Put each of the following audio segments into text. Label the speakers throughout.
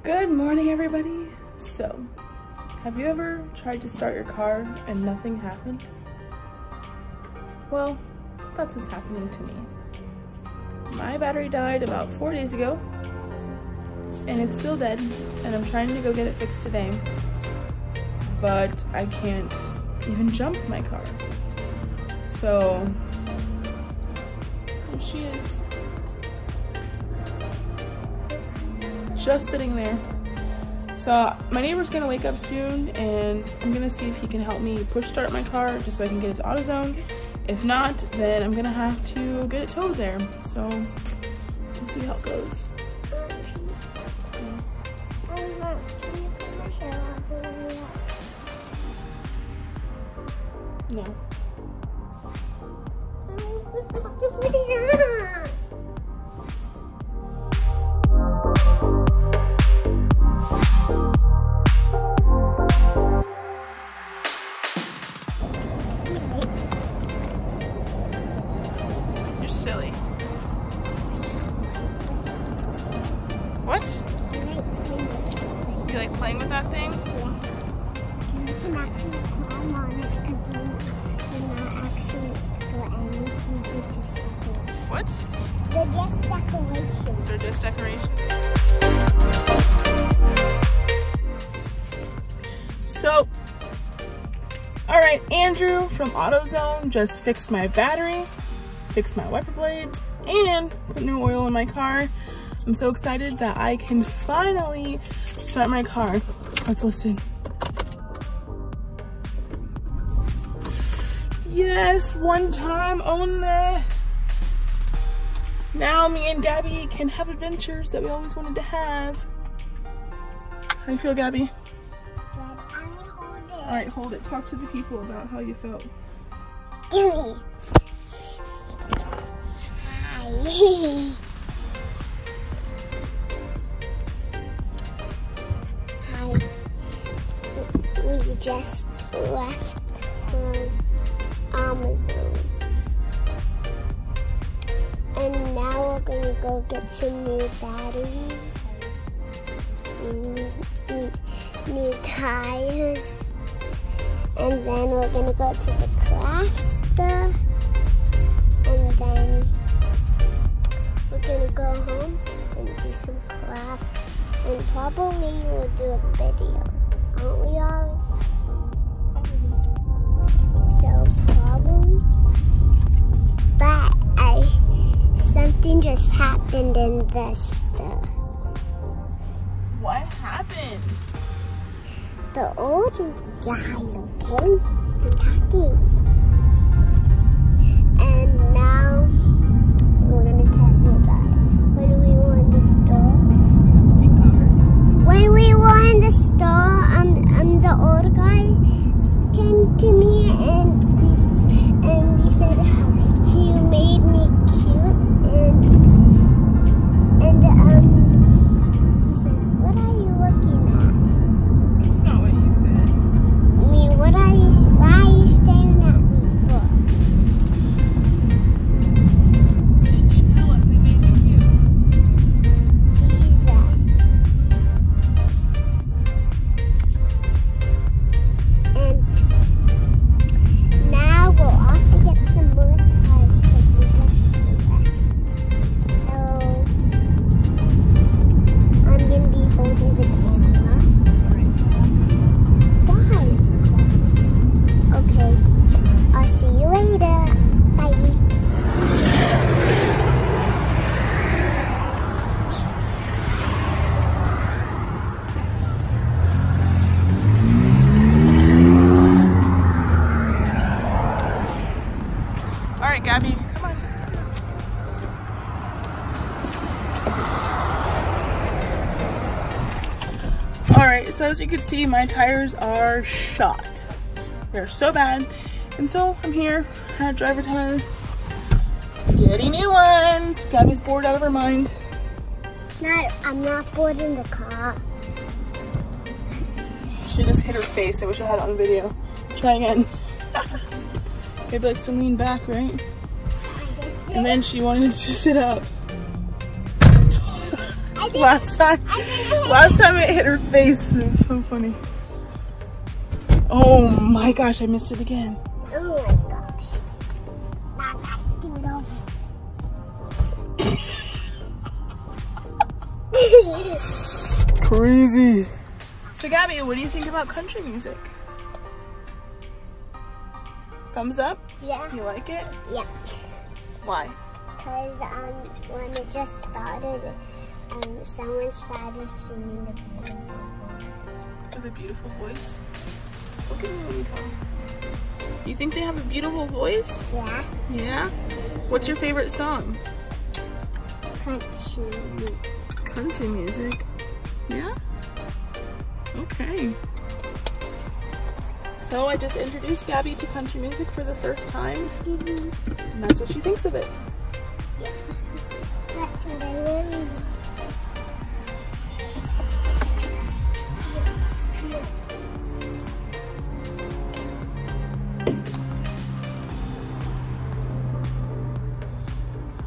Speaker 1: Good morning, everybody. So, have you ever tried to start your car and nothing happened? Well, that's what's happening to me. My battery died about 4 days ago, and it's still dead, and I'm trying to go get it fixed today, but I can't even jump my car. So, there she is. Just sitting there. So my neighbor's gonna wake up soon, and I'm gonna see if he can help me push start my car just so I can get it to AutoZone. If not, then I'm gonna have to get it towed there. So we'll see how it goes. No. Silly. What? You like playing with that thing?
Speaker 2: Yeah. You can actually climb on it because you're not actually for anything, they're just decorations.
Speaker 1: What?
Speaker 2: They're just decorations.
Speaker 1: They're just decorations. So, alright, Andrew from AutoZone just fixed my battery, fix my wiper blades, and put new oil in my car. I'm so excited that I can finally start my car. Let's listen. Yes, one time only. Now me and Gabby can have adventures that we always wanted to have. How do you feel, Gabby?
Speaker 2: Good. I'm gonna hold it.
Speaker 1: All right, hold it. Talk to the people about how you felt.
Speaker 2: Gimme. We just left from Amazon, and now we're gonna go get some new batteries, new tires, and then we're gonna go to the craft store, and then we're gonna go home and do some craft, and probably we'll do a video, aren't we all? So probably, but something just happened in the store.
Speaker 1: What happened?
Speaker 2: The old guy, okay? I'm talking. And now we're gonna tell you about it. When we were in the store, the old guy came to me and he said he made me cute and he said, "What are you looking at?"
Speaker 1: That's not what you said.
Speaker 2: I mean, why are you staring at me for?
Speaker 1: Did you tell him who made you cute?
Speaker 2: Jesus. And now we'll off to get some more cars because we just left. So I'm going to be holding the camera. Why? Okay. I'll see you later. Bye.
Speaker 1: All right, Gabby, come on. All right, so as you can see, my tires are shot. They're so bad. And so I'm here at driver time getting new ones. Gabby's bored out of her mind.
Speaker 2: I'm not bored in the car.
Speaker 1: She just hit her face. I wish I had it on video. Try again. Maybe like to lean back, right?
Speaker 2: I just
Speaker 1: And then she wanted to sit up.
Speaker 2: I
Speaker 1: Last time it hit her face. It was so funny. Oh my gosh, I missed it again.
Speaker 2: Oh my gosh.
Speaker 1: Crazy. So Gabby, what do you think about country music? Thumbs up?
Speaker 2: Yeah.
Speaker 1: You like it?
Speaker 2: Yeah.
Speaker 1: Why?
Speaker 2: Because when it just started, someone started singing the beautiful voice.
Speaker 1: With a beautiful voice? Look at me, Tom. You think they have a beautiful voice?
Speaker 2: Yeah.
Speaker 1: Yeah? What's your favorite song?
Speaker 2: Country music.
Speaker 1: Country music? Yeah? Okay. So I just introduced Gabby to country music for the first time. And that's what she thinks of it.
Speaker 2: Yeah. That's what I really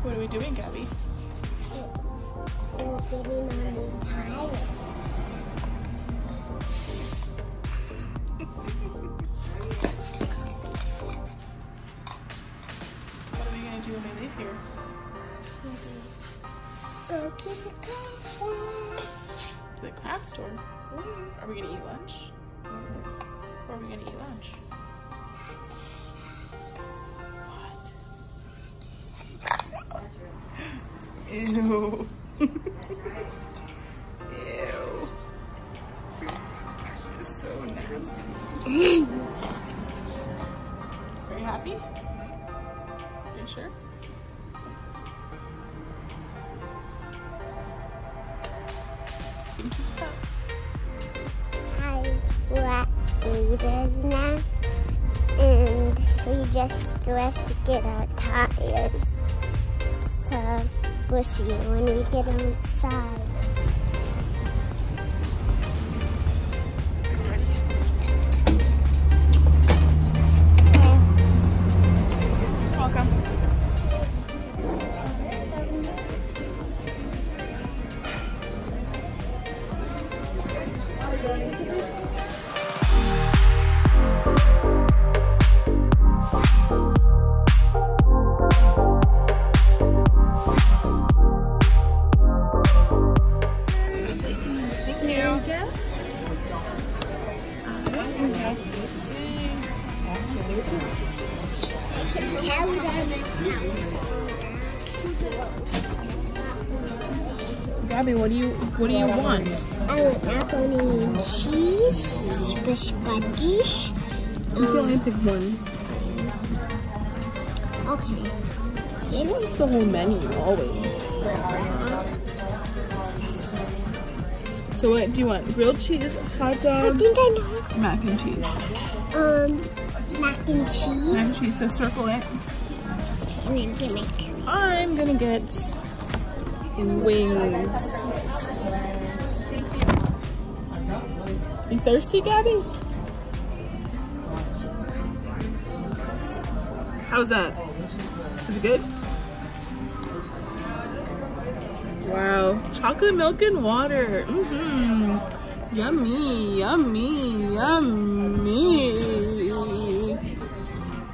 Speaker 1: What are we doing, Gabby?
Speaker 2: We're getting our new tires.
Speaker 1: What are we going to do when we leave here?
Speaker 2: Go to the craft store.
Speaker 1: To the craft store?
Speaker 2: Yeah.
Speaker 1: Are we going to eat lunch? Where are we going to eat lunch? What? Ew. Ew. It's so nasty. Are you happy? Are you sure?
Speaker 2: We're at David's now, and we just left to get our tires. So we'll see you when we get outside.
Speaker 1: Welcome. Gabby, what do you want?
Speaker 2: I want macaroni and cheese, spaghetti.
Speaker 1: You can only pick one.
Speaker 2: Okay.
Speaker 1: She wants the whole menu, always. So what do you want? Grilled cheese, hot
Speaker 2: I
Speaker 1: dog,
Speaker 2: think I know.
Speaker 1: mac and cheese.
Speaker 2: Mac and cheese.
Speaker 1: Mac and cheese, so circle it.
Speaker 2: And then give me.
Speaker 1: I'm gonna get wings. You thirsty, Gabby? How's that? Is it good? Wow, chocolate milk and water. Yummy, yummy, yummy.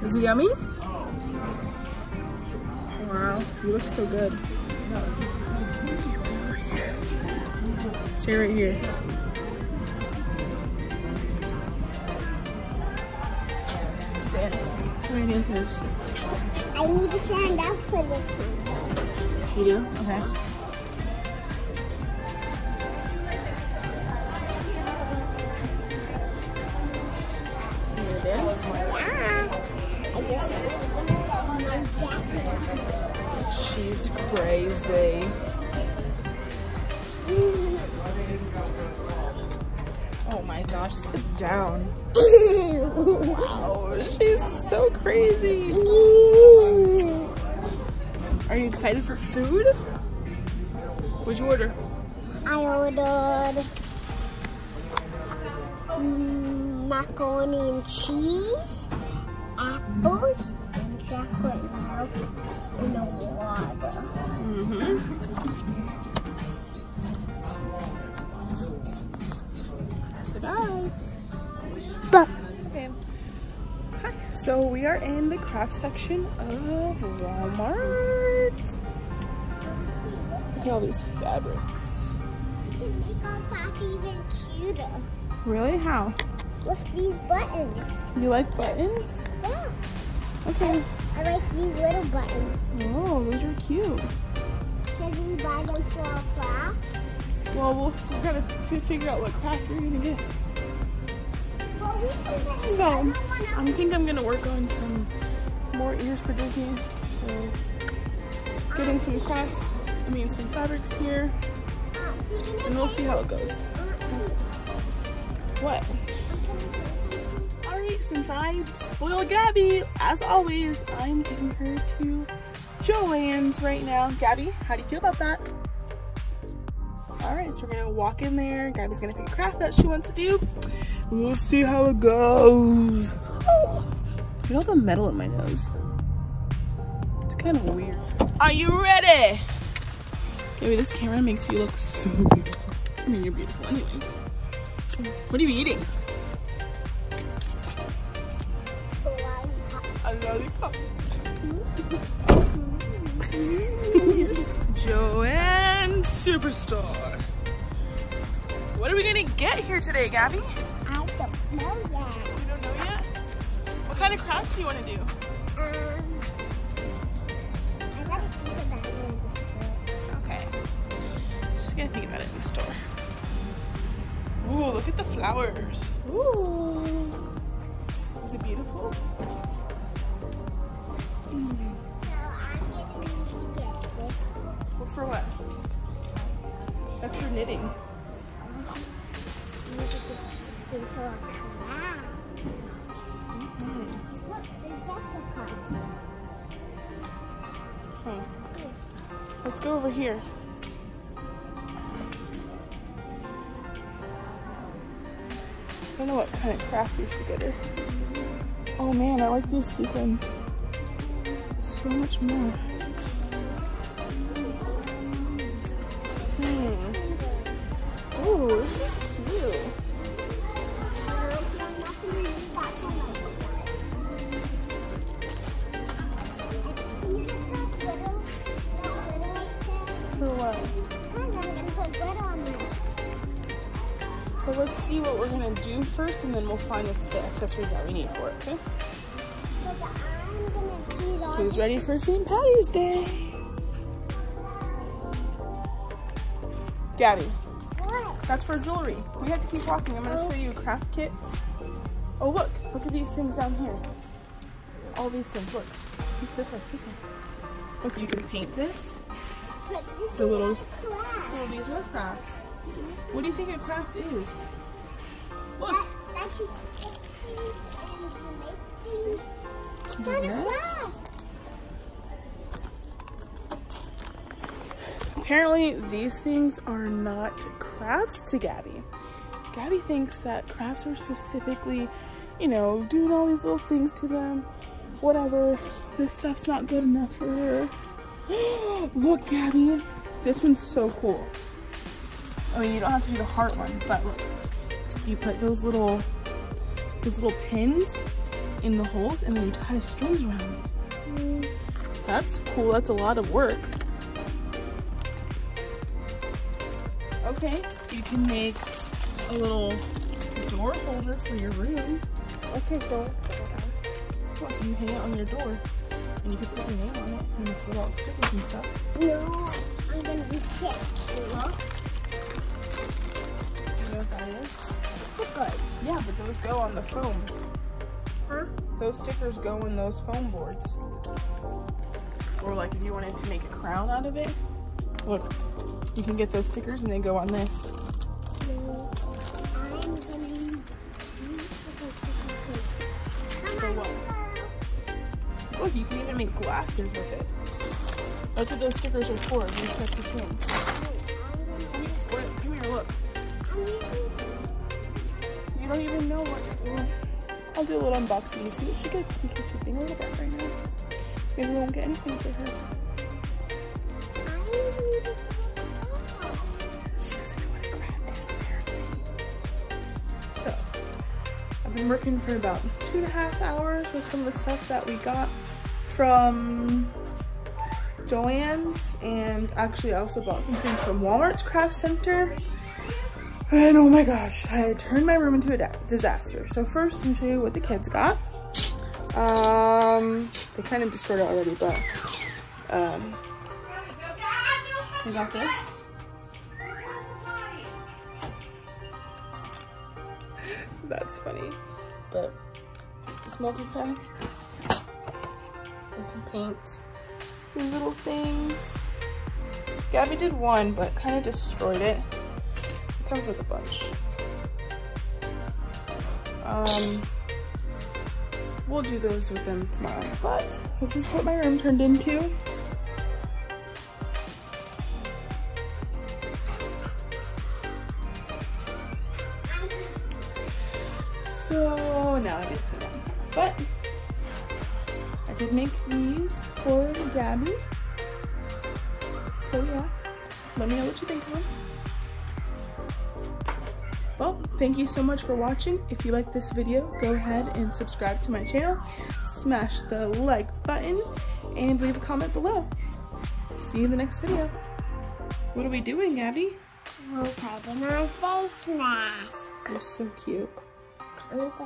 Speaker 1: Is it yummy? Wow, you look so good. Stay right here. Dance. Somebody dance with us.
Speaker 2: I need to stand up for this one.
Speaker 1: You do? Okay. You gonna dance?
Speaker 2: Yeah. I just my jacket.
Speaker 1: She's crazy. Oh my gosh, sit down. Wow, she's so crazy. Are you excited for food? What'd you order?
Speaker 2: I ordered macaroni and cheese, apples, and chocolate milk in the water.
Speaker 1: Okay. Hi. So we are in the craft section of Walmart. Look at all these fabrics.
Speaker 2: You can make our craft even cuter.
Speaker 1: Really? How?
Speaker 2: With these buttons.
Speaker 1: You like buttons?
Speaker 2: Yeah.
Speaker 1: Okay.
Speaker 2: I like these little buttons.
Speaker 1: Oh, those are cute.
Speaker 2: Can we buy them for our craft?
Speaker 1: Well, we'll gotta figure out what craft you're gonna get.
Speaker 2: Well, we can get
Speaker 1: So, I think I'm gonna work on some more ears for Disney. So, getting some crafts, some fabrics here, and we'll see how it goes. What? Alright, since I spoiled Gabby, as always, I'm taking her to Joann's right now. Gabby, how do you feel about that? Alright, so we're gonna walk in there. Gabby's gonna pick a craft that she wants to do. We'll see how it goes. Oh, look at all the metal in my nose. It's kind of weird. Are you ready? Gabby, this camera makes you look so beautiful. I mean, you're beautiful anyways. What are you eating? A lollipop. Joann Superstore. What are we gonna get here today, Gabby?
Speaker 2: I don't know yet.
Speaker 1: You don't know yet? What kind of crafts do you want to do?
Speaker 2: I gotta think about it in the store.
Speaker 1: Okay. Just gonna think about it in the store. Ooh, look at the flowers. Ooh. Is it beautiful?
Speaker 2: So I'm getting to get this.
Speaker 1: Well, for what? That's for knitting.
Speaker 2: Look at this thing for a craft. Look, there's backpack cards.
Speaker 1: Huh. Let's go over here. I don't know what kind of craft we should get her. Oh man, I like these sequins so much more. Ooh, this is cute. For what? Well, let's see what we're gonna do first, and then we'll find the accessories that we need for it, okay? Who's ready for St. Patty's Day? Gabby.
Speaker 2: What?
Speaker 1: That's for jewelry. We have to keep walking. I'm gonna show you craft kits. Oh, look at these things down here. All these things, look. This way. Look, you can paint this. The little, these are crafts. What do you think a craft is? Look.
Speaker 2: That's just things and you make things.
Speaker 1: Yes. Apparently, these things are not crafts to Gabby. Gabby thinks that crafts are specifically, doing all these little things to them. Whatever. This stuff's not good enough for her. Look, Gabby. This one's so cool. I mean, you don't have to do the heart one, but look. You put those little pins in the holes, and then you tie strings around it. That's cool. That's a lot of work. Okay, you can make a little door holder for your room.
Speaker 2: What's a door?
Speaker 1: Look, you hang it on your door, and you can put your name on it, and fill out stickers and stuff.
Speaker 2: No, I'm gonna be kicked.
Speaker 1: Huh? You know what that is?
Speaker 2: Stickers.
Speaker 1: Yeah, but those go on the foam.
Speaker 2: Huh?
Speaker 1: Those stickers go in those foam boards. Or like if you wanted to make a crown out of it, look, you can get those stickers and they go on this.
Speaker 2: No, I'm gonna use these stickers.
Speaker 1: For what? Look, you can even make glasses with it. That's what those stickers are for, these types of things. Come here, look. You don't even know what you're doing. I'll do a little unboxing and see what she gets because she's being a little bit right now. Maybe we won't get anything for her. She doesn't know what a craft is, apparently. So, I'm been working for about 2.5 hours with some of the stuff that we got from Joann's, and actually I also bought some things from Walmart's craft center. And oh my gosh, I turned my room into a disaster. So first, let me show you what the kids got. They kind of destroyed it already, but I got this. That's funny, but this multi-pack, you can paint these little things. Gabby did one, but kind of destroyed it. It comes with a bunch. We'll do those with them tomorrow, but this is what my room turned into. So now I get to put them. But I did make these for Gabby. So yeah, let me know what you think of them. Well, thank you so much for watching. If you like this video, go ahead and subscribe to my channel, smash the like button, and leave a comment below. See you in the next video. What are we doing, Abby?
Speaker 2: We're putting on face mask.
Speaker 1: You're so cute.
Speaker 2: I'm gonna go